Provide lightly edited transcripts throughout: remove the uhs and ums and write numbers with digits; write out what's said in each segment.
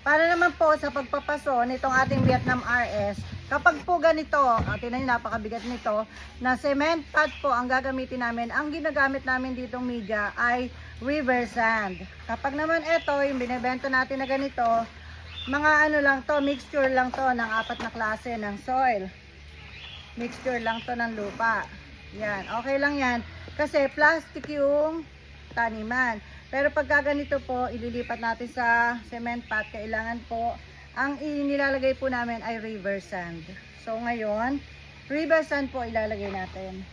Para naman po sa pagpapaso nitong ating Vietnam RS, kapag po ganito, tingnan nyo napakabigat nito, na cement pad po ang gagamitin namin, ang ginagamit namin ditong media ay river sand. Kapag naman ito, yung binibenta natin na ganito, mga ano lang to, mixture lang to ng 4 na klase ng soil. Mixture lang to ng lupa. Yan, okay lang yan. Kasi plastic yung taniman. Pero pagka ganito po, ililipat natin sa cement pot, kailangan po, ang inilalagay po namin ay river sand. So ngayon, river sand po ilalagay natin.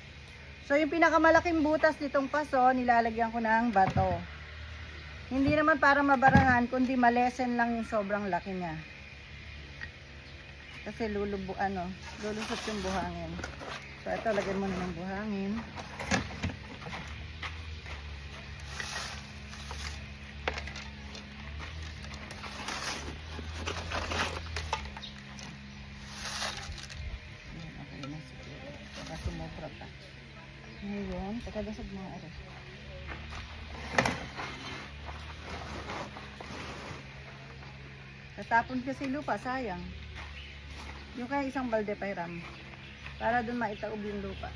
So yung pinakamalaking butas nitong paso, nilalagyan ko ng bato. Hindi naman para mabarangan, kundi malesen lang yung sobrang laki niya. Kasi lulusot yung buhangin. So ito, lagyan mo na ng buhangin. Sumobra pa. Ngayon, pagkadasag mga oras. Tatapon kasi lupa, sayang. Yung kaya isang balde pairam. Para dun maitaob yung lupa.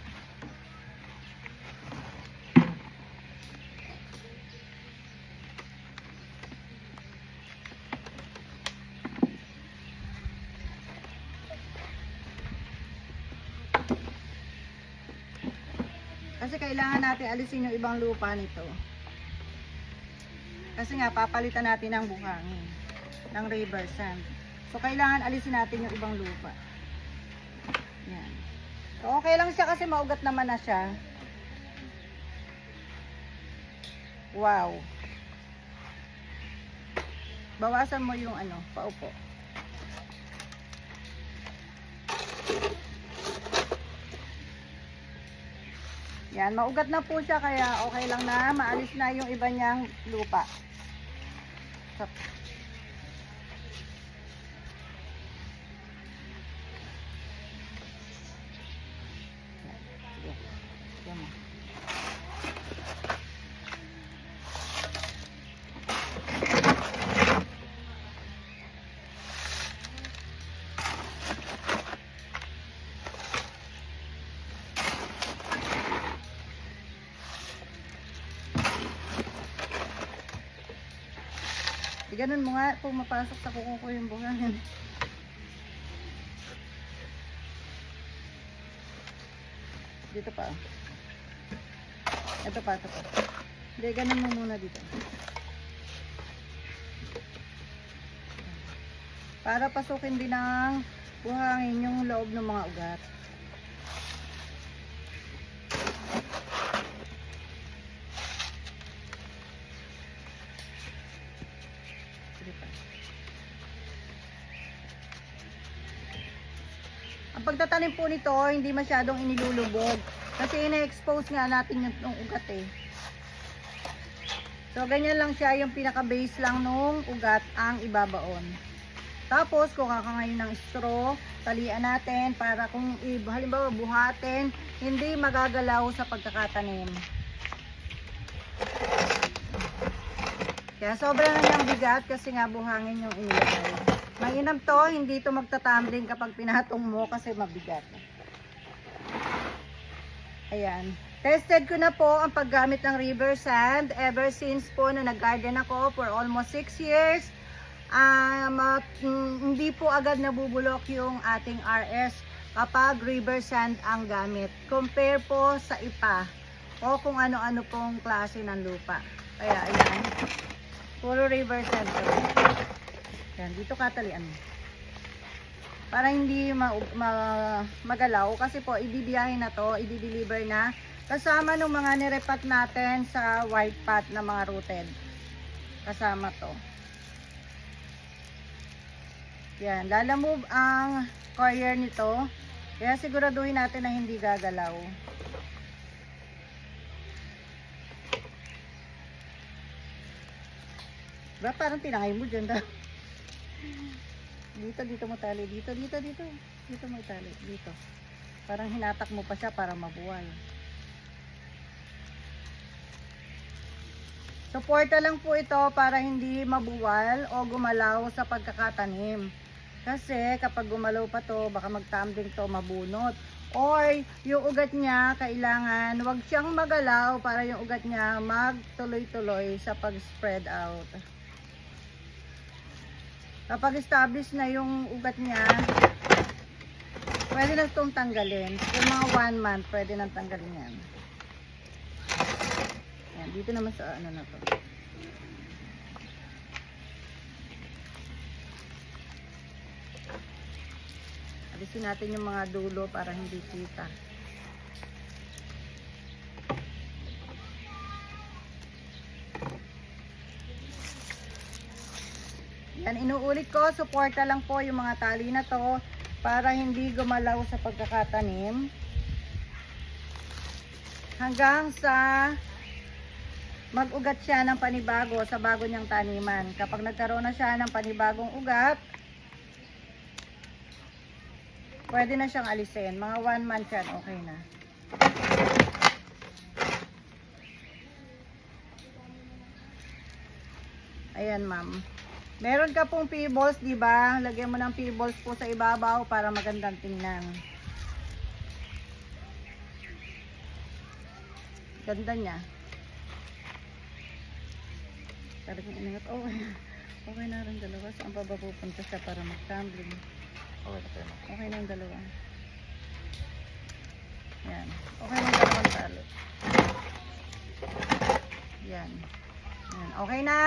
Kasi kailangan natin alisin yung ibang lupa nito. Kasi nga papalitan natin ng buhangin ng river sand. So kailangan alisin natin yung ibang lupa. Yan. So okay lang siya kasi maugat naman na siya. Wow. Bawasan mo yung paupo. Yan, maugat na po siya kaya okay lang na maalis na yung iba niyang lupa. So, yan. Ganun mo nga kung mapasok sa kuko ko yung buhangin. Dito pa. Ito pa. Hindi, ganun mo muna dito. Para pasukin din ng buhangin yung loob ng mga ugat. Ang pagtatanim po nito, hindi masyadong inilulubog. Kasi ina-expose nga natin yung ugat eh. So, ganyan lang siya, yung pinaka-base lang nung ugat ang ibabaon. Tapos, kung kakangayin ng straw, talian natin para kung halimbawa buhatin, hindi magagalaw sa pagkakatanim. Kaya sobrang niyang bigat kasi nga buhangin yung inilagay. Mainam to, hindi to magtatumbling kapag pinatong mo kasi mabigat. Ayan. Tested ko na po ang paggamit ng river sand ever since po na nag-garden ako for almost 6 years. Hindi po agad nabubulok yung ating RS kapag river sand ang gamit. Compare po sa ipa o kung ano-ano pong klase ng lupa. Kaya ayan. Puro river sand to. Yan, dito katalian mo. Para hindi magalaw kasi po ibibiyahin na to, i-deliver na kasama ng mga nirepat natin sa white pot na mga rooted. Kasama to. Yan, lalamove ang coir nito. Kaya siguraduhin natin na hindi gagalaw. Ba, parang tinangay mo dyan daw. Dito mo tali. Dito mo itali. Dito. Parang hinatak mo pa siya para mabuwal. Suporta lang po ito para hindi mabuwal o gumalaw sa pagkakatanim. Kasi kapag gumalaw pa to, baka magtumbling to, mabunot. Or yung ugat niya, kailangan wag siyang magalaw para yung ugat niya magtuloy-tuloy sa pag-spread out. Kapag established na yung ugat niya, pwede na itong tanggalin. Yung mga 1 month, pwede nang tanggalin yan. Yan, dito naman sa ano na to. Alisin natin yung mga dulo para hindi kita. Yan, inuulit ko, suporta lang po yung mga tali na to para hindi gumalaw sa pagkakatanim. Hanggang sa mag-ugat siya ng panibago sa bago niyang taniman. Kapag nagkaroon na siya ng panibagong ugat, pwede na siyang alisin. Mga 1 month yan, okay na. Ayan, ma'am. Meron ka pong pebbles, di ba? Lagyan mo ng pebbles po sa ibabaw para magandang tingnan. Ganda niya. Talagang inangat. Oh, okay na rin dalawa. Saan pa ba pupunta siya para mag-tumbling? Okay na yung dalawa. Yan. Okay na yung dalawang tali. Yan. Yan. Okay na.